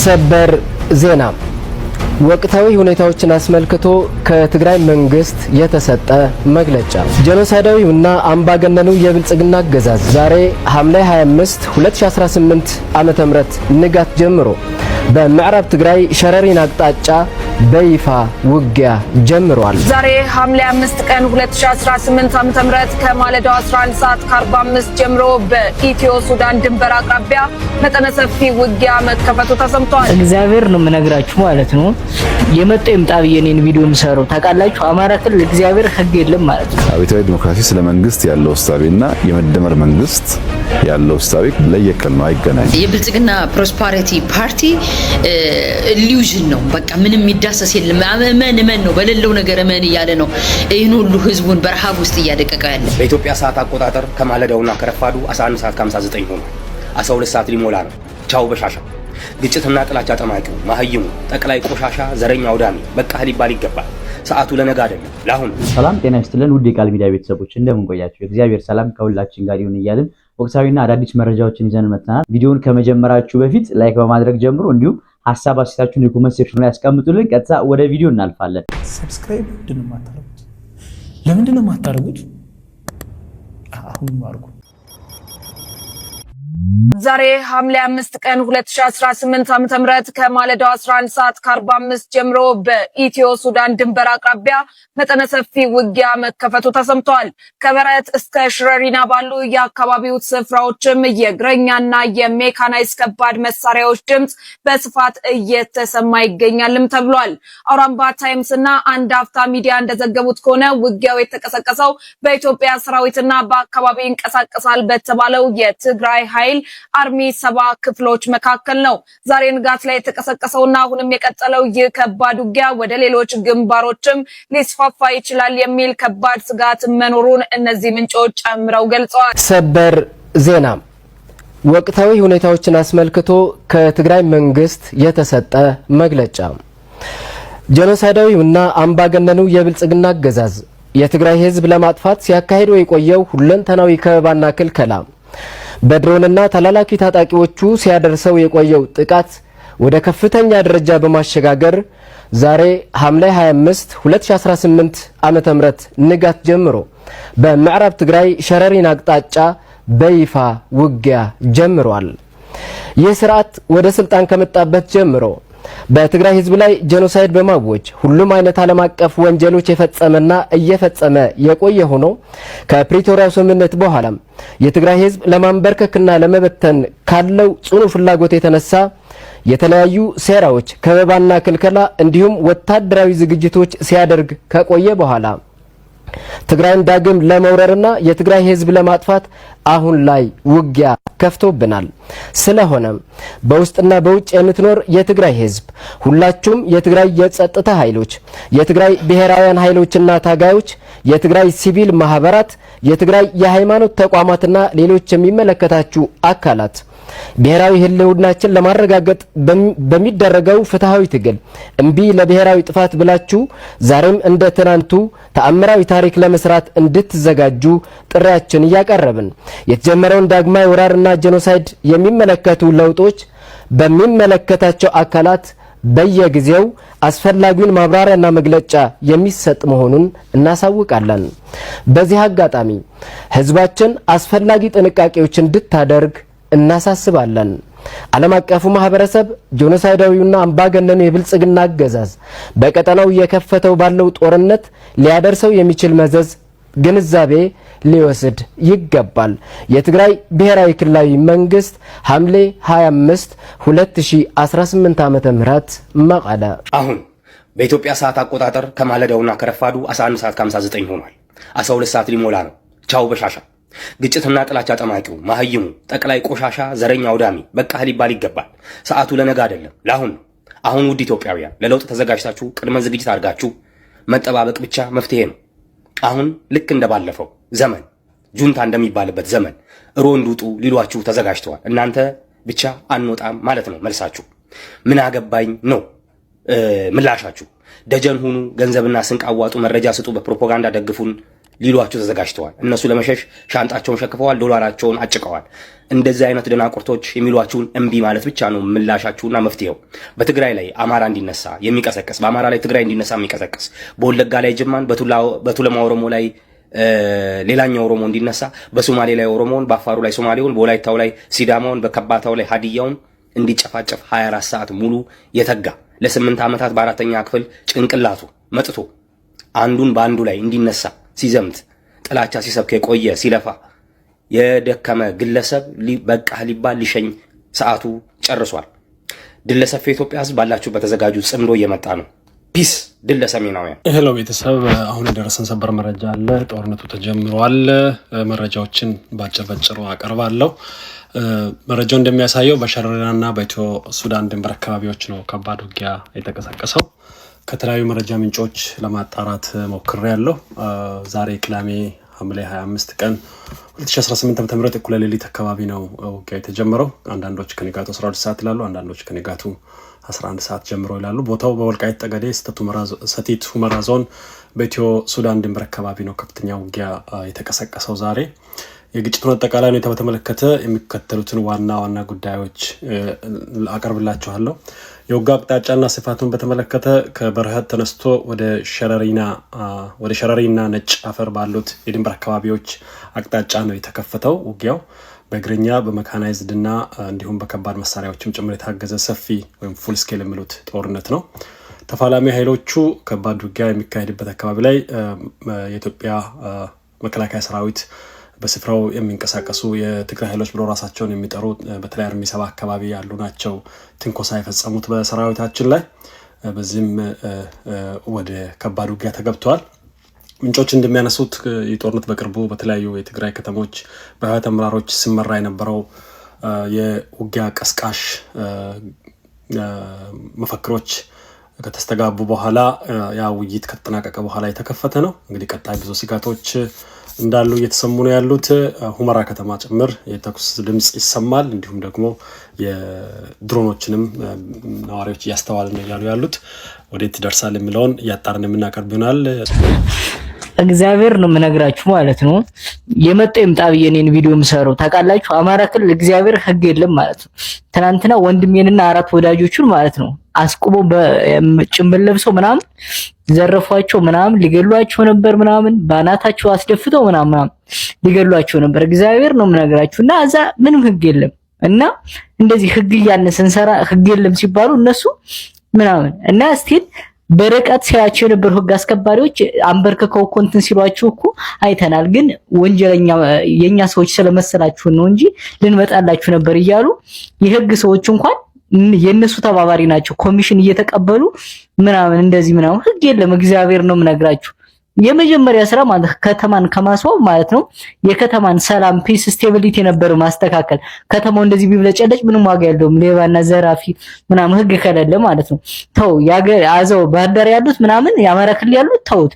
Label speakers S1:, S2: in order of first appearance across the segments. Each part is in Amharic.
S1: ሰበር ዜና ወቅታዊ ሁኔታዎችን አስመልክቶ ከትግራይ መንግስት የተሰጠ መግለጫ። ጄኖሳይዳዊውና አምባገነኑ የብልጽግና አገዛዝ ዛሬ ሐምሌ 25 2018 ዓመተ ምህረት ንጋት ጀምሮ በምዕራብ ትግራይ ሸረሪን አቅጣጫ በይፋ ውጊያ ጀምሯል።
S2: ዛሬ ሐምሌ 5 ቀን 2018 ዓመተ ምህረት ከማለዳው 11 ሰዓት ከ45 ጀምሮ በኢትዮ ሱዳን ድንበር አቅራቢያ መጠነ ሰፊ ውጊያ መከፈቱ ተሰምቷል።
S3: እግዚአብሔር ነው የምነግራችሁ ማለት ነው። የመጣው ይምጣ ብዬ እኔን ቪዲዮ የምሰራው ታውቃላችሁ። አማራ ክልል እግዚአብሔር ሕግ የለም ማለት ነው።
S4: አብዮታዊ ዲሞክራሲ ስለ መንግስት ያለው እሳቤና የመደመር መንግስት ያለው እሳቤ ለየቅል ነው፣ አይገናኝም።
S5: የብልጽግና ፕሮስፐሪቲ ፓርቲ ኢሉዥን ነው። በቃ ምንም የሚዳሰስ የለም። እመን ነው በሌለው ነገር እመን እያለ ነው ይህን ሁሉ ህዝቡን በረሃብ ውስጥ እያደቀቀ ያለ።
S6: በኢትዮጵያ ሰዓት አቆጣጠር ከማለዳውና ከረፋዱ 11 ሰዓት ከ59 ሆኗል። 12 ሰዓት ሊሞላ ነው። ቻው በሻሻ ግጭትና ጥላቻ ጠማቂው ማህይሙ ጠቅላይ ቆሻሻ ዘረኛ አውዳሚ በቃ ሊባል ይገባል። ሰዓቱ ለነገ አይደለም ለአሁን።
S7: ሰላም ጤና ይስጥልን ውድ የቃል ሚዲያ ቤተሰቦች እንደምን ቆያችሁ? እግዚአብሔር ሰላም ከሁላችን ጋር ይሁን እያልን ወቅታዊና አዳዲስ መረጃዎችን ይዘን መጥተናል። ቪዲዮውን ከመጀመራችሁ በፊት ላይክ በማድረግ ጀምሮ እንዲሁም ሀሳብ አስተያየታችሁን የኮሜንት ሴክሽን ላይ ያስቀምጡልን። ቀጥታ ወደ ቪዲዮ እናልፋለን።
S8: ሰብስክራይብ ለምንድን ነው የማታደርጉት? አሁን አድርጉ።
S2: ዛሬ ሐምሌ 5 ቀን 2018 ዓመተ ምህረት ከማለዳው 11 ሰዓት ከ45 ጀምሮ በኢትዮ ሱዳን ድንበር አቅራቢያ መጠነ ሰፊ ውጊያ መከፈቱ ተሰምቷል። ከበረት እስከ ሽረሪና ባሉ የአካባቢው ስፍራዎችም የእግረኛና የሜካናይዝ ከባድ መሳሪያዎች ድምጽ በስፋት እየተሰማ ይገኛልም ተብሏል። አውራምባ ታይምስ እና አንድ አፍታ ሚዲያ እንደዘገቡት ከሆነ ውጊያው የተቀሰቀሰው በኢትዮጵያ ሰራዊትና በአካባቢው ይንቀሳቀሳል በተባለው የትግራይ ኃይል አርሚ 70 ክፍሎች መካከል ነው። ዛሬ ንጋት ላይ የተቀሰቀሰውና አሁንም የቀጠለው ይህ ከባድ ውጊያ ወደ ሌሎች ግንባሮችም ሊስፋፋ ይችላል የሚል ከባድ ስጋት መኖሩን እነዚህ ምንጮች ጨምረው ገልጸዋል።
S1: ሰበር ዜና ወቅታዊ ሁኔታዎችን አስመልክቶ ከትግራይ መንግስት የተሰጠ መግለጫ። ጄኖሳይዳዊውና አምባገነኑ የብልጽግና አገዛዝ የትግራይ ህዝብ ለማጥፋት ሲያካሂደው የቆየው ሁለንተናዊ ከበባና ክልከላ በድሮንና ተላላኪ ታጣቂዎቹ ሲያደርሰው የቆየው ጥቃት ወደ ከፍተኛ ደረጃ በማሸጋገር ዛሬ ሐምሌ 25 2018 ዓመተ ምህረት ንጋት ጀምሮ በምዕራብ ትግራይ ሸረሪን አቅጣጫ በይፋ ውጊያ ጀምሯል። ይህ ስርዓት ወደ ስልጣን ከመጣበት ጀምሮ በትግራይ ህዝብ ላይ ጄኖሳይድ በማወጅ ሁሉም አይነት ዓለም አቀፍ ወንጀሎች የፈጸመና እየፈጸመ የቆየ ሆኖ ከፕሪቶሪያው ስምምነት በኋላም የትግራይ ህዝብ ለማንበርከክና ለመበተን ካለው ጽኑ ፍላጎት የተነሳ የተለያዩ ሴራዎች፣ ከበባና ክልከላ እንዲሁም ወታደራዊ ዝግጅቶች ሲያደርግ ከቆየ በኋላ ትግራይን ዳግም ለመውረርና የትግራይ ህዝብ ለማጥፋት አሁን ላይ ውጊያ ከፍቶብናል። ስለሆነም በውስጥና በውጭ የምትኖር የትግራይ ህዝብ ሁላችሁም የትግራይ የጸጥታ ኃይሎች፣ የትግራይ ብሔራውያን ኃይሎችና ታጋዮች፣ የትግራይ ሲቪል ማህበራት፣ የትግራይ የሃይማኖት ተቋማትና ሌሎች የሚመለከታችሁ አካላት ብሔራዊ ህልውናችን ለማረጋገጥ በሚደረገው ፍትሃዊ ትግል እምቢ ለብሔራዊ ጥፋት ብላችሁ ዛሬም እንደ ትናንቱ ተአምራዊ ታሪክ ለመስራት እንድትዘጋጁ ጥሪያችን እያቀረብን የተጀመረውን ዳግማዊ ወራርና ጄኖሳይድ የሚመለከቱ ለውጦች በሚመለከታቸው አካላት በየጊዜው አስፈላጊውን ማብራሪያና መግለጫ የሚሰጥ መሆኑን እናሳውቃለን። በዚህ አጋጣሚ ህዝባችን አስፈላጊ ጥንቃቄዎች እንድታደርግ እናሳስባለን። ዓለም አቀፉ ማህበረሰብ ጄኖሳይዳዊውና አምባገነኑ የብልጽግና አገዛዝ በቀጠናው እየከፈተው ባለው ጦርነት ሊያደርሰው የሚችል መዘዝ ግንዛቤ ሊወስድ ይገባል። የትግራይ ብሔራዊ ክልላዊ መንግስት ሐምሌ 25 2018 ዓመተ ምህረት መቀለ።
S6: አሁን በኢትዮጵያ ሰዓት አቆጣጠር ከማለዳውና ከረፋዱ 11 ሰዓት ከ59 ሆኗል። 12 ሰዓት ሊሞላ ነው። ቻው በሻሻ ግጭትና ጥላቻ ጠማቂው ማህይሙ ጠቅላይ ቆሻሻ ዘረኛ አውዳሚ በቃ ሊባል ይገባል። ሰዓቱ ለነገ አይደለም ለአሁን። አሁን ውድ ኢትዮጵያውያን ለለውጥ ተዘጋጅታችሁ ቅድመ ዝግጅት አድርጋችሁ መጠባበቅ ብቻ መፍትሄ ነው። አሁን ልክ እንደባለፈው ዘመን ጁንታ እንደሚባልበት ዘመን ሮንድ ውጡ ሊሏችሁ ተዘጋጅተዋል። እናንተ ብቻ አንወጣም ማለት ነው መልሳችሁ። ምን አገባኝ ነው ምላሻችሁ። ደጀን ሁኑ፣ ገንዘብና ስንቅ አዋጡ፣ መረጃ ስጡ፣ በፕሮፓጋንዳ ደግፉን ሊሏቸው ተዘጋጅተዋል። እነሱ ለመሸሽ ሻንጣቸውን ሸክፈዋል፣ ዶላራቸውን አጭቀዋል። እንደዚህ አይነት ደናቁርቶች የሚሏችሁን እምቢ ማለት ብቻ ነው ምላሻችሁና መፍትሄው። በትግራይ ላይ አማራ እንዲነሳ የሚቀሰቅስ፣ በአማራ ላይ ትግራይ እንዲነሳ የሚቀሰቅስ፣ በወለጋ ላይ ጅማን፣ በቱለማ ኦሮሞ ላይ ሌላኛው ኦሮሞ እንዲነሳ፣ በሶማሌ ላይ ኦሮሞውን፣ በአፋሩ ላይ ሶማሌውን፣ በወላይታው ላይ ሲዳማውን፣ በከባታው ላይ ሀዲያውን እንዲጨፋጨፍ 24 ሰዓት ሙሉ የተጋ ለ8 ዓመታት በአራተኛ ክፍል ጭንቅላቱ መጥቶ አንዱን በአንዱ ላይ እንዲነሳ ሲዘምት ጥላቻ ሲሰብክ የቆየ ሲለፋ የደከመ ግለሰብ በቃ ሊባል ሊሸኝ ሰዓቱ ጨርሷል። ድል ለሰፊ ኢትዮጵያ ሕዝብ ባላችሁ በተዘጋጁ ጽምዶ እየመጣ ነው። ፒስ ድል ለሰሜናውያን።
S9: ሄሎ ቤተሰብ፣ አሁን የደረሰን ሰበር መረጃ አለ። ጦርነቱ ተጀምሯል። መረጃዎችን ባጭሩ አቀርባለሁ። መረጃው እንደሚያሳየው በሸረሪናና በኢትዮ ሱዳን ድንበር አካባቢዎች ነው ከባድ ውጊያ የተቀሰቀሰው። ከተለያዩ መረጃ ምንጮች ለማጣራት ሞክሬያለሁ። ዛሬ ቅዳሜ ሐምሌ 25 ቀን 2018 ዓ.ም እኩለ ሌሊት አካባቢ ነው ውጊያ የተጀመረው። አንዳንዶች ከንጋቱ 12 ሰዓት ይላሉ፣ አንዳንዶች ከንጋቱ 11 ሰዓት ጀምሮ ይላሉ። ቦታው በወልቃይት ጠገዴ ሰቲት ሁመራ ዞን በኢትዮ ሱዳን ድንበር አካባቢ ነው ከፍተኛ ውጊያ የተቀሰቀሰው ዛሬ። የግጭቱን አጠቃላይ ሁኔታ በተመለከተ የሚከተሉትን ዋና ጉዳዮች አቀርብላችኋለሁ። የውጊያ አቅጣጫና ስፋቱን በተመለከተ ከበረሃት ተነስቶ ወደ ሸረሪና ነጭ አፈር ባሉት የድንበር አካባቢዎች አቅጣጫ ነው የተከፈተው። ውጊያው በእግረኛ በመካናይዝድ እና እንዲሁም በከባድ መሳሪያዎችም ጭምር የታገዘ ሰፊ ወይም ፉል ስኬል የሚሉት ጦርነት ነው። ተፋላሚ ኃይሎቹ ከባድ ውጊያ የሚካሄድበት አካባቢ ላይ የኢትዮጵያ መከላከያ ሰራዊት በስፍራው የሚንቀሳቀሱ የትግራይ ኃይሎች ብሎ ራሳቸውን የሚጠሩ በተለይ አርሚ 7 አካባቢ ያሉ ናቸው ትንኮሳ የፈጸሙት በሰራዊታችን ላይ። በዚህም ወደ ከባድ ውጊያ ተገብተዋል። ምንጮች እንደሚያነሱት የጦርነት በቅርቡ በተለያዩ የትግራይ ከተሞች በህወሓት አመራሮች ሲመራ የነበረው የውጊያ ቀስቃሽ መፈክሮች ከተስተጋቡ በኋላ ያ ውይይት ከተጠናቀቀ በኋላ የተከፈተ ነው። እንግዲህ ቀጣይ ብዙ ስጋቶች እንዳሉ እየተሰሙ ነው ያሉት። ሁመራ ከተማ ጭምር የተኩስ ድምጽ ይሰማል። እንዲሁም ደግሞ የድሮኖችንም ነዋሪዎች እያስተዋልን ነው ያሉ ያሉት። ወዴት ይደርሳል የሚለውን እያጣርን የምናቀርብ ይሆናል።
S3: እግዚአብሔር ነው የምነግራችሁ ማለት ነው። የመጣው ይምጣ ብዬ እኔን ቪዲዮ የምሰራው ታውቃላችሁ። አማራ ክልል እግዚአብሔር ህግ የለም ማለት ነው። ትናንትና ወንድሜንና 4 ወዳጆቹን ማለት ነው አስቁሞ በጭንብል ለብሰው ምናምን ዘረፏቸው ምናምን ሊገሏቸው ነበር ምናምን ባናታቸው አስደፍተው ምናምን ሊገሏቸው ነበር። እግዚአብሔር ነው የምነግራችሁ። እና እዛ ምንም ህግ የለም እና እንደዚህ ህግ እያልን ስንሰራ ህግ የለም ሲባሉ እነሱ ምናምን እና ስቲል በርቀት ሲያቸው የነበሩ ህግ አስከባሪዎች አንበርክከው ኮንተን ሲሏቸው እኮ አይተናል። ግን ወንጀለኛ የኛ ሰዎች ስለመሰላችሁ ነው እንጂ ልንመጣላችሁ ነበር እያሉ የህግ ሰዎች እንኳን የነሱ ተባባሪ ናቸው። ኮሚሽን እየተቀበሉ ምናምን እንደዚህ ምናምን ህግ የለም። እግዚአብሔር ነው የምነግራችሁ። የመጀመሪያ ስራ ማለት ከተማን ከማስዋብ ማለት ነው የከተማን ሰላም ፒስ ስቴቢሊቲ ነበር ማስተካከል። ከተማው እንደዚህ ቢብለጨለጭ ምንም ዋጋ የለውም። ሌባና ዘራፊ ምናምን ህግ ከሌለ ማለት ነው። ተው ያገር አዘው ባህር ዳር ያሉት ምናምን የአማራ ክልል ያሉት ተውት።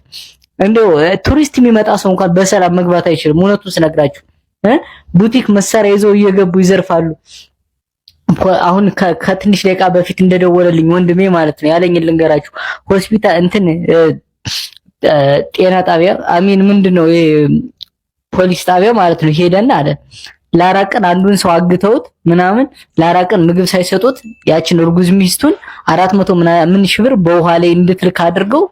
S3: እንደው ቱሪስት የሚመጣ ሰው እንኳን በሰላም መግባት አይችልም። እውነቱን ስነግራችሁ ቡቲክ መሳሪያ ይዘው እየገቡ ይዘርፋሉ። አሁን ከትንሽ ደቂቃ በፊት እንደደወለልኝ ወንድሜ ማለት ነው ያለኝ ልንገራችሁ። ሆስፒታል እንትን ጤና ጣቢያ አሚን ምንድነው ፖሊስ ጣቢያ ማለት ነው ሄደና አለ ለ4 ቀን አንዱን ሰው አግተውት ምናምን ለ4 ቀን ምግብ ሳይሰጡት ያችን እርጉዝ ሚስቱን 400 ምን ሺህ ብር በውሃ ላይ እንድትልክ አድርገው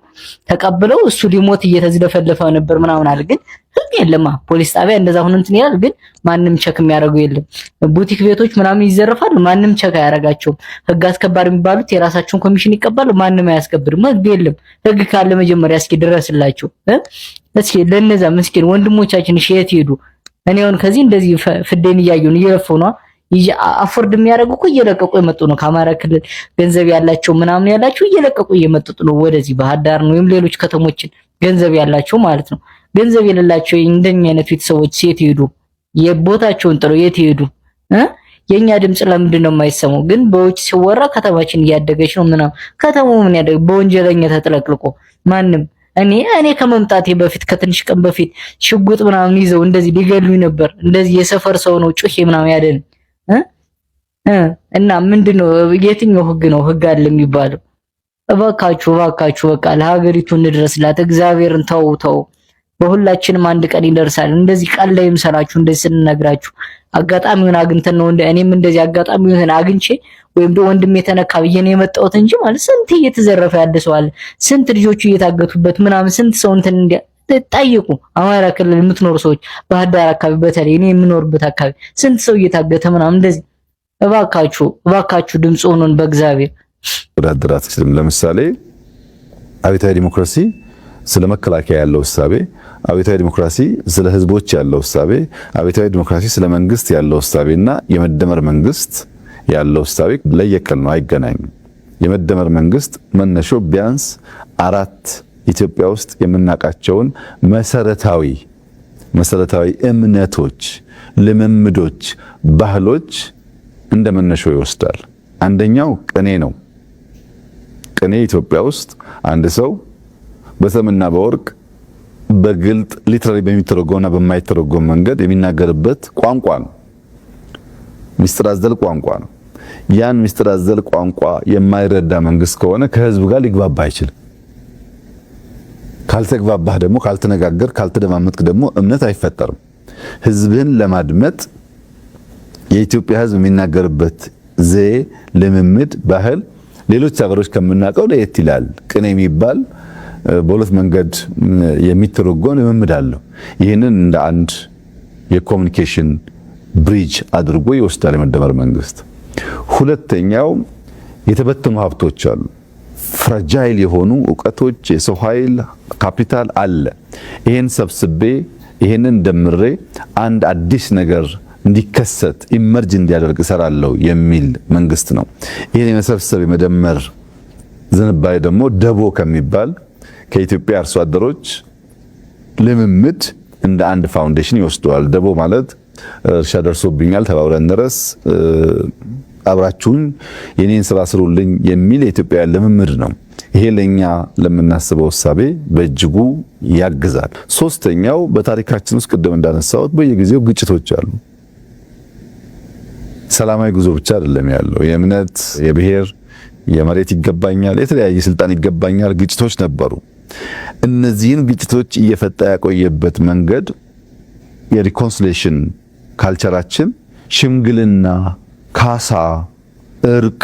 S3: ተቀብለው እሱ ሊሞት እየተዝለፈለፈ ነበር ምናምን አለ። ግን ህግ የለማ ፖሊስ ጣቢያ እንደዛ ሆነ እንትን ይላል። ግን ማንም ቸክ የሚያደርገው የለም። ቡቲክ ቤቶች ምናምን ይዘረፋሉ። ማንም ቸክ አያደርጋቸውም። ህግ አስከባሪ የሚባሉት የራሳቸውን ኮሚሽን ይቀበሉ። ማንም አያስከብርም። ህግ የለም። ህግ ካለ መጀመሪያ እስኪ ድረስላቸው። እስኪ ለነዛ ምስኪን ወንድሞቻችን እሺ የት ሄዱ? እኔ አሁን ከዚህ እንደዚህ ፍዴን እያዩን እየለፈው ነው አፎርድ የሚያደርጉ እኮ እየለቀቁ የመጡ ነው። ከአማራ ክልል ገንዘብ ያላቸው ምናምን ያላቸው እየለቀቁ እየመጡ ነው ወደዚህ ባህር ዳር ነው ወይም ሌሎች ከተሞችን ገንዘብ ያላቸው ማለት ነው። ገንዘብ የሌላቸው እንደኛ አይነት ቤተሰቦች የት ሄዱ? የቦታቸውን ጥለው የት ሄዱ? የኛ ድምጽ ለምንድን ነው የማይሰማው? ግን በውጭ ሲወራ ከተማችን እያደገች ነው ምናምን። ከተማው ምን ያደግ በወንጀለኛ ተጥለቅልቆ ማንም እኔ ከመምጣቴ በፊት ከትንሽ ቀን በፊት ሽጉጥ ምናምን ይዘው እንደዚህ ሊገሉኝ ነበር። እንደዚህ የሰፈር ሰው ነው ጩሄ ምናምን ያደን እና ምንድነው የትኛው ህግ ነው ህግ አለ የሚባለው? እባካችሁ በቃ ለሀገሪቱ እንድረስላት። እግዚአብሔርን ተው በሁላችንም አንድ ቀን ይደርሳል። እንደዚህ ቀን ላይ ምሰራችሁ እንደዚህ ስንነግራችሁ አጋጣሚውን አግኝተን ነው እኔም እንደዚህ አጋጣሚውን አግኝቼ ወይም ደግሞ ወንድም የተነካ ብዬ ነው የመጣሁት እንጂ ማለት ስንት እየተዘረፈ ያለ ሰው አለ፣ ስንት ልጆቹ እየታገቱበት ምናምን ስንት ሰው እንትን ጠይቁ። አማራ ክልል የምትኖሩ ሰዎች ባህር ዳር አካባቢ በተለይ እኔ የምኖርበት አካባቢ ስንት ሰው እየታገተ ምናምን እንደዚህ እባካችሁ ድምጽ ሆኑን በእግዚአብሔር።
S4: ወዳደራት ለምሳሌ አብዮታዊ ዲሞክራሲ ስለ መከላከያ ያለው እሳቤ፣ አብዮታዊ ዲሞክራሲ ስለ ህዝቦች ያለው እሳቤ፣ አብዮታዊ ዲሞክራሲ ስለ መንግስት ያለው እሳቤና የመደመር መንግስት ያለው እሳቤ ለየቀል ነው፣ አይገናኙም። የመደመር መንግስት መነሻው ቢያንስ 4 ኢትዮጵያ ውስጥ የምናውቃቸውን መሰረታዊ እምነቶች፣ ልምምዶች፣ ባህሎች እንደመነሻው ይወስዳል። አንደኛው ቅኔ ነው። ቅኔ ኢትዮጵያ ውስጥ አንድ ሰው በሰምና በወርቅ በግልጥ ሊትራሊ በሚተረጎምና በማይተረጎም መንገድ የሚናገርበት ቋንቋ ነው። ሚስጥር አዘል ቋንቋ ነው። ያን ሚስጥር አዘል ቋንቋ የማይረዳ መንግስት ከሆነ ከህዝብ ጋር ሊግባባ አይችልም። ካልተግባባህ ደግሞ ካልተነጋገር ካልተደማመጥክ ደግሞ እምነት አይፈጠርም። ህዝብህን ለማድመጥ የኢትዮጵያ ህዝብ የሚናገርበት ዘዬ፣ ልምምድ፣ ባህል ሌሎች ሀገሮች ከምናውቀው ለየት ይላል። ቅኔ የሚባል በሁለት መንገድ የሚተረጎም ልምምድ አለው። ይህንን እንደ አንድ የኮሙኒኬሽን ብሪጅ አድርጎ ይወስዳል የመደመር መንግስት። ሁለተኛው የተበተኑ ሀብቶች አሉ። ፍራጃይል የሆኑ እውቀቶች፣ የሰው ኃይል ካፒታል አለ። ይሄን ሰብስቤ ይሄንን ደምሬ አንድ አዲስ ነገር እንዲከሰት ኢመርጅ እንዲያደርግ እሰራለሁ የሚል መንግስት ነው። ይሄን የመሰብሰብ የመደመር ዝንባሌ ደግሞ ደቦ ከሚባል ከኢትዮጵያ አርሶ አደሮች ልምምድ እንደ አንድ ፋውንዴሽን ይወስደዋል። ደቦ ማለት እርሻ ደርሶብኛል ተባብረን ድረስ አብራችሁን የኔን ስራ ስሩልኝ የሚል የኢትዮጵያ ልምምድ ነው። ይሄ ለኛ ለምናስበው እሳቤ በእጅጉ ያግዛል። ሶስተኛው በታሪካችን ውስጥ ቅድም እንዳነሳሁት በየጊዜው ግጭቶች አሉ። ሰላማዊ ጉዞ ብቻ አይደለም ያለው። የእምነት፣ የብሔር፣ የመሬት ይገባኛል፣ የተለያየ ስልጣን ይገባኛል ግጭቶች ነበሩ። እነዚህን ግጭቶች እየፈታ ያቆየበት መንገድ የሪኮንሲሌሽን ካልቸራችን ሽምግልና፣ ካሳ፣ እርቅ፣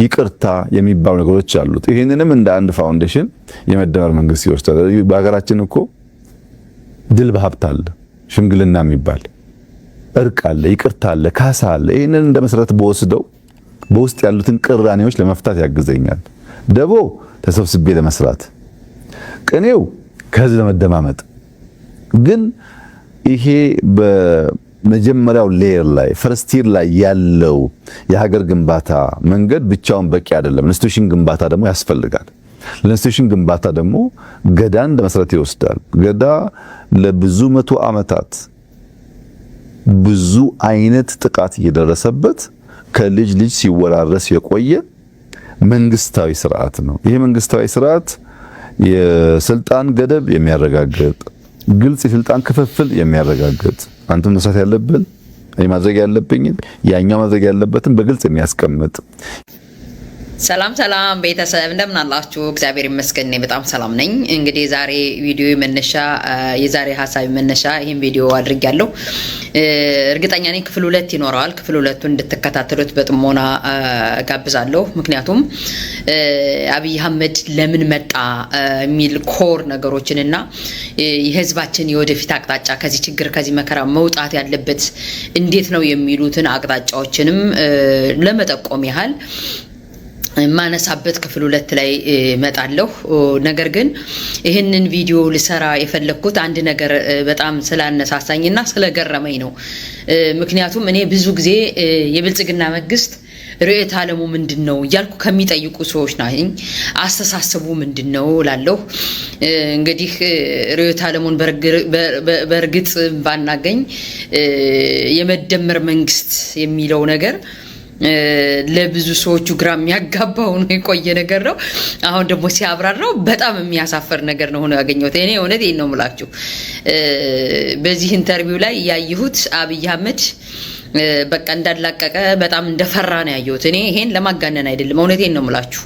S4: ይቅርታ የሚባሉ ነገሮች አሉት። ይህንንም እንደ አንድ ፋውንዴሽን የመደመር መንግስት ይወስዳል። በሀገራችን እኮ ድል በሀብት አለ፣ ሽምግልና የሚባል እርቅ አለ፣ ይቅርታ አለ፣ ካሳ አለ። ይህንን እንደ መሰረት በወስደው በውስጥ ያሉትን ቅራኔዎች ለመፍታት ያግዘኛል። ደቦ ተሰብስቤ ለመስራት፣ ቅኔው ከህዝብ ለመደማመጥ። ግን ይሄ በመጀመሪያው ሌየር ላይ ፈርስቲር ላይ ያለው የሀገር ግንባታ መንገድ ብቻውን በቂ አይደለም። ኢንስቲትዩሽን ግንባታ ደግሞ ያስፈልጋል። ለኢንስቲትዩሽን ግንባታ ደግሞ ገዳን እንደ መሰረት ይወስዳል። ገዳ ለብዙ መቶ ዓመታት ብዙ አይነት ጥቃት እየደረሰበት ከልጅ ልጅ ሲወራረስ የቆየ መንግስታዊ ስርዓት ነው። ይሄ መንግስታዊ ስርዓት የስልጣን ገደብ የሚያረጋግጥ፣ ግልጽ የስልጣን ክፍፍል የሚያረጋግጥ፣ አንተም መስራት ያለብን እኔ ማድረግ ያለብኝን ያኛው ማድረግ ያለበትን በግልጽ የሚያስቀምጥ።
S5: ሰላም ሰላም ቤተሰብ እንደምን አላችሁ? እግዚአብሔር ይመስገን እኔ በጣም ሰላም ነኝ። እንግዲህ ዛሬ ቪዲዮ መነሻ የዛሬ ሐሳብ መነሻ ይሄን ቪዲዮ አድርጌያለሁ። እርግጠኛ ነኝ ክፍል 2 ይኖረዋል። ክፍል 2 እንድትከታተሉት በጥሞና ጋብዛለሁ። ምክንያቱም አብይ አህመድ ለምን መጣ የሚል ኮር ነገሮችንና የህዝባችን የወደፊት አቅጣጫ ከዚህ ችግር ከዚህ መከራ መውጣት ያለበት እንዴት ነው የሚሉትን አቅጣጫዎችንም ለመጠቆም ያህል ማነሳበት ክፍል 2 ላይ መጣለሁ። ነገር ግን ይህንን ቪዲዮ ልሰራ የፈለኩት አንድ ነገር በጣም ስላነሳሳኝና ስለገረመኝ ነው። ምክንያቱም እኔ ብዙ ጊዜ የብልጽግና መንግስት ርዕዮተ ዓለሙ ምንድነው እያልኩ ከሚጠይቁ ሰዎች ነኝ። አስተሳሰቡ ምንድነው ላለሁ እንግዲህ ርዕዮተ ዓለሙን በእርግጥ ባናገኝ የመደመር መንግስት የሚለው ነገር ለብዙ ሰዎች ግራ የሚያጋባው ነው የቆየ ነገር ነው። አሁን ደግሞ ሲያብራራው በጣም የሚያሳፈር ነገር ነው ሆኖ ያገኘሁት። እኔ እውነቴን ነው የምላችሁ። በዚህ ኢንተርቪው ላይ ያየሁት አብይ አህመድ በቃ እንዳላቀቀ በጣም እንደፈራ ነው ያየሁት። እኔ ይሄን ለማጋነን አይደለም፣ እውነቴን ነው የምላችሁ።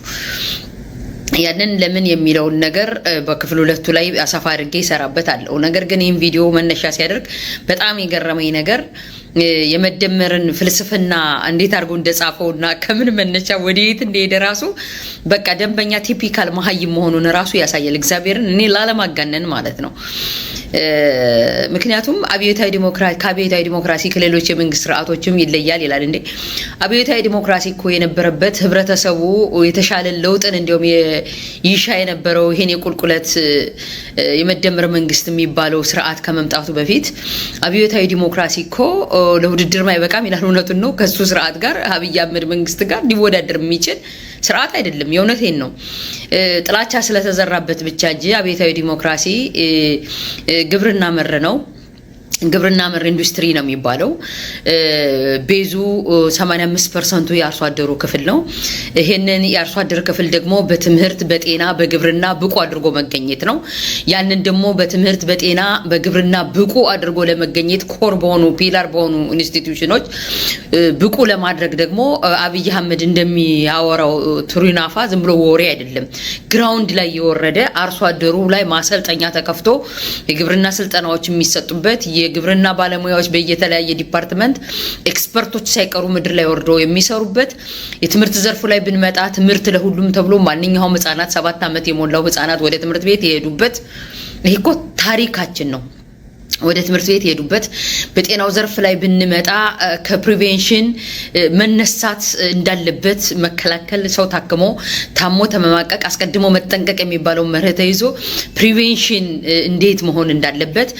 S5: ያንን ለምን የሚለውን ነገር በክፍል 2 ላይ አሳፋ አድርጌ ይሰራበታለሁ። ነገር ግን ይህን ቪዲዮ መነሻ ሲያደርግ በጣም የገረመኝ ነገር የመደመርን ፍልስፍና እንዴት አድርጎ እንደጻፈውና ከምን መነሻ ወዴት እንደሄደ ራሱ በቃ ደንበኛ ቲፒካል መሀይም መሆኑን ራሱ ያሳያል። እግዚአብሔርን እኔ ላለማጋነን ማለት ነው። ምክንያቱም ከአብዮታዊ ዲሞክራሲ ከሌሎች የመንግስት ስርዓቶችም ይለያል ይላል እንዴ። አብዮታዊ ዲሞክራሲ እኮ የነበረበት ህብረተሰቡ የተሻለ ለውጥን እንዲሁም ይሻ የነበረው ይሄን የቁልቁለት የመደመር መንግስት የሚባለው ስርዓት ከመምጣቱ በፊት አብዮታዊ ዲሞክራሲ እኮ ለውድድር ማይበቃም ይላል። እውነቱን ነው። ከሱ ስርዓት ጋር አብይ አህመድ መንግስት ጋር ሊወዳደር የሚችል ስርዓት አይደለም። የእውነቴን ነው። ጥላቻ ስለተዘራበት ብቻ እንጂ አብዮታዊ ዲሞክራሲ ግብርና መር ነው። ግብርና መር ኢንዱስትሪ ነው የሚባለው። ቤዙ 85% የአርሶ አደሩ ክፍል ነው። ይሄንን የአርሶ አደር ክፍል ደግሞ በትምህርት በጤና በግብርና ብቁ አድርጎ መገኘት ነው። ያንን ደግሞ በትምህርት በጤና በግብርና ብቁ አድርጎ ለመገኘት ኮር በሆኑ ፒላር በሆኑ ኢንስቲትዩሽኖች ብቁ ለማድረግ ደግሞ አብይ አህመድ እንደሚያወራው ቱሪናፋ ዝም ብሎ ወሬ አይደለም። ግራውንድ ላይ የወረደ አርሶ አደሩ ላይ ማሰልጠኛ ተከፍቶ የግብርና ስልጠናዎች የሚሰጡበት የግብርና ባለሙያዎች በየተለያየ ዲፓርትመንት ኤክስፐርቶች ሳይቀሩ ምድር ላይ ወርደው የሚሰሩበት የትምህርት ዘርፉ ላይ ብንመጣ ትምህርት ለሁሉም ተብሎ ማንኛውም ህፃናት 7 ዓመት የሞላው ህፃናት ወደ ትምህርት ቤት የሄዱበት ይሄ እኮ ታሪካችን ነው። ወደ ትምህርት ቤት የሄዱበት በጤናው ዘርፍ ላይ ብንመጣ ከፕሪቬንሽን መነሳት እንዳለበት መከላከል ሰው ታሞ ተመማቀቅ አስቀድሞ መጠንቀቅ የሚባለው መርህ ተይዞ ፕሪቬንሽን እንዴት መሆን እንዳለበት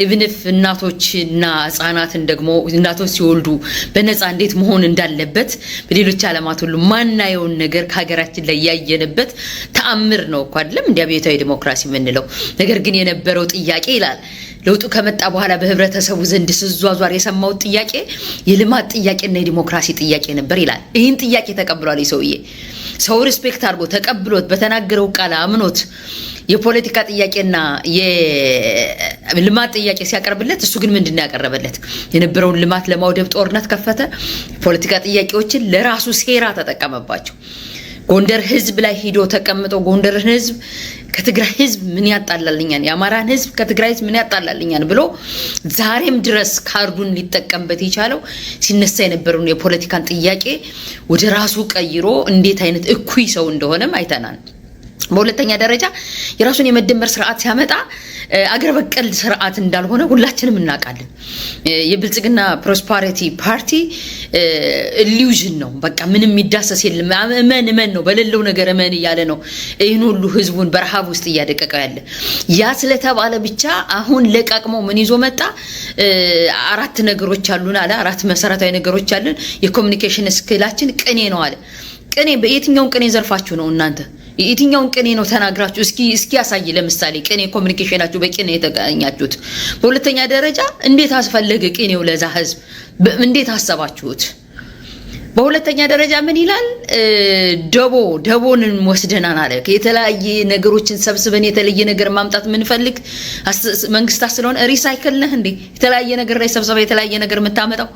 S5: ኢቭን ኢፍ እናቶችና ህፃናትን ደግሞ እናቶች ሲወልዱ በነፃ እንዴት መሆን እንዳለበት በሌሎች ዓለማት ሁሉ ማናየውን ነገር ከሀገራችን ላይ ያየንበት ተአምር ነው እኮ አይደለም እንደ አብዮታዊ ዲሞክራሲ የምንለው። ነገር ግን የነበረው ጥያቄ ይላል ለውጡ ከመጣ በኋላ በህብረተሰቡ ዘንድ ስዟዟር የሰማው ጥያቄ የልማት ጥያቄና የዲሞክራሲ ጥያቄ ነበር ይላል። ይህን ጥያቄ ተቀብሏል። ይሰውዬ ሰው ሪስፔክት አድርጎ ተቀብሎት በተናገረው ቃል አምኖት የፖለቲካ ጥያቄና የልማት ጥያቄ ሲያቀርብለት እሱ ግን ምንድነው ያቀረበለት? የነበረውን ልማት ለማውደብ ጦርነት ከፈተ። ፖለቲካ ጥያቄዎችን ለራሱ ሴራ ተጠቀመባቸው። ጎንደር ህዝብ ላይ ሄዶ ተቀምጦ ጎንደርን ህዝብ ከትግራይ ህዝብ ምን ያጣላልኛል፣ የአማራን ህዝብ ከትግራይ ህዝብ ምን ያጣላልኛል ብሎ ዛሬም ድረስ ካርዱን ሊጠቀምበት የቻለው ሲነሳ የነበረውን የፖለቲካን ጥያቄ ወደ ራሱ ቀይሮ እንዴት አይነት እኩይ ሰው እንደሆነም አይተናል። በሁለተኛ ደረጃ የራሱን የመደመር ስርዓት ሲያመጣ አገር በቀል ስርዓት እንዳልሆነ ሁላችንም እናውቃለን። የብልጽግና ፕሮስፐሪቲ ፓርቲ ኢሉዥን ነው። በቃ ምንም የሚዳሰስ የለም። እመን ነው በሌለው ነገር እመን እያለ ነው ይህን ሁሉ ህዝቡን በረሃብ ውስጥ እያደቀቀው ያለ። ያ ስለተባለ ብቻ አሁን ለቃቅሞ ምን ይዞ መጣ? 4 ነገሮች አሉን አለ። 4 መሰረታዊ ነገሮች አሉን። የኮሙኒኬሽን ስኪላችን ቅኔ ነው አለ። ቅኔ በየትኛው ቅኔ ዘርፋችሁ ነው እናንተ? የትኛውን ቅኔ ነው ተናግራችሁ እስኪ ያሳይ። ለምሳሌ ቅኔ ኮሙኒኬሽናችሁ በቅኔ የተገኛችሁት። በሁለተኛ ደረጃ እንዴት አስፈለገ ቅኔው ለዛ ህዝብ? እንዴት አሰባችሁት? በሁለተኛ ደረጃ ምን ይላል? ደቦንን ወስደናል አለ። የተለያየ ነገሮችን ሰብስበን የተለየ ነገር ማምጣት ምንፈልግ መንግስታት ስለሆነ ሪሳይክል ነህ እንዴ? የተለያየ ነገር ላይ ሰብስበ የተለያየ ነገር የምታመጣው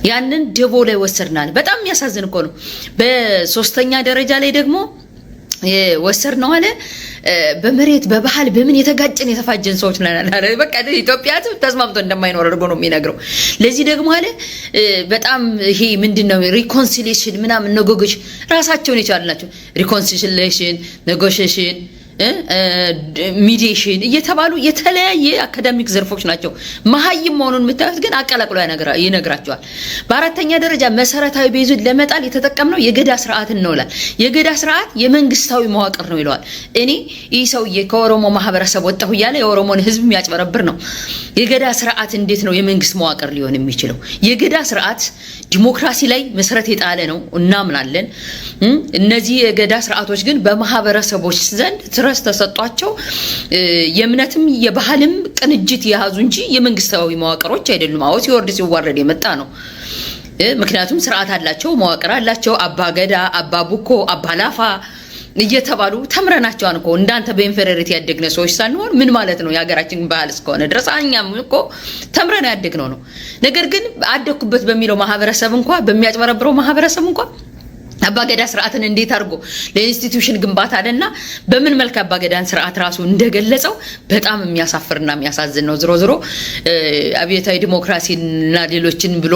S5: ያንን ደቦ ላይ ወሰድናል። በጣም የሚያሳዝን እኮ ነው። በሶስተኛ ደረጃ ላይ ደግሞ ወሰር ነው አለ። በመሬት በባህል በምን የተጋጨን የተፋጀን ሰዎች ነን አለ። በቃ ኢትዮጵያ ተስማምቶ እንደማይኖር አድርጎ ነው የሚነግረው። ለዚህ ደግሞ አለ በጣም ይሄ ምንድነው ሪኮንሲሊዬሽን ምናምን ነገጎች ራሳቸውን የቻሉ ናቸው። ሪኮንሲሊዬሽን፣ ኔጎሺዬሽን፣ ሚዲዬሽን እየተባሉ የተለያየ አካዳሚክ ዘርፎች ናቸው። መሀይም መሆኑን የምታዩት ግን አቀላቅሎ ይነግራቸዋል። በአራተኛ ደረጃ መሰረታዊ ቤዙን ለመጣል የተጠቀምነው የገዳ ስርዓትን ነው ይላል። የገዳ ስርዓት የመንግስታዊ መዋቅር ነው ይለዋል። እኔ ይህ ሰውዬ ከኦሮሞ ማህበረሰብ ወጣሁ እያለ የኦሮሞን ህዝብ የሚያጭበረብር ነው። የገዳ ስርዓት እንዴት ነው የመንግስት መዋቅር ሊሆን የሚችለው? የገዳ ስርዓት ዲሞክራሲ ላይ መሰረት የጣለ ነው እናምናለን። እነዚህ የገዳ ስርዓቶች ግን በማህበረሰቦች ዘንድ ትረስ ተሰጧቸው የእምነትም የባህልም ቅንጅት የያዙ እንጂ የመንግስታዊ መዋቅሮች አይደሉም። አዎ ሲወርድ ሲዋረድ የመጣ ነው። ምክንያቱም ስርዓት አላቸው፣ መዋቅር አላቸው። አባገዳ፣ አባቡኮ፣ አባላፋ እየተባሉ ተምረናቸዋል እኮ። እንዳንተ በኢንፌሪዮሪቲ ያደግነ ሰዎች ሳንሆን ምን ማለት ነው የሀገራችን ባህል እስከሆነ ድረስ እኛም እኮ ተምረን ያደግነው ነው። ነገር ግን አደኩበት በሚለው ማህበረሰብ እንኳን በሚያጭበረብረው ማህበረሰብ እንኳን አባገዳ ስርዓትን እንዴት አድርጎ ለኢንስቲትዩሽን ግንባታ አለና በምን መልክ አባገዳን ስርዓት ራሱ እንደገለጸው በጣም የሚያሳፍርና የሚያሳዝን ነው። ዝሮ አብዮታዊ ዲሞክራሲና ሌሎችን ብሎ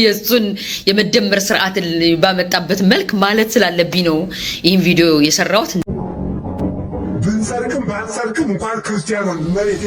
S5: የሱን የመደመር ስርዓትን ባመጣበት መልክ ማለት ስላለብኝ ነው ይህን ቪዲዮ የሰራሁት።
S10: ብንሰርክም ባንሰርክም እንኳን ክርስቲያኖን መሬት